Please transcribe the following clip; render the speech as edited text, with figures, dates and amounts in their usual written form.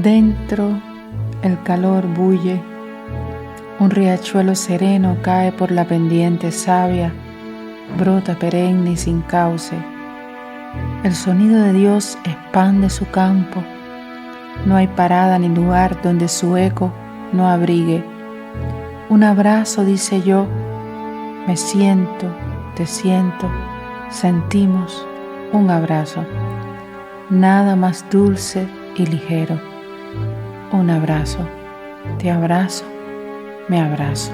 Dentro el calor bulle, un riachuelo sereno cae por la pendiente savia, brota perenne y sin cauce. El sonido de Dios expande su campo, no hay parada ni lugar donde su eco no abrigue. Un abrazo, dice yo, me siento, te siento, sentimos un abrazo, nada más dulce y ligero. Un abrazo, te abrazo, me abrazo.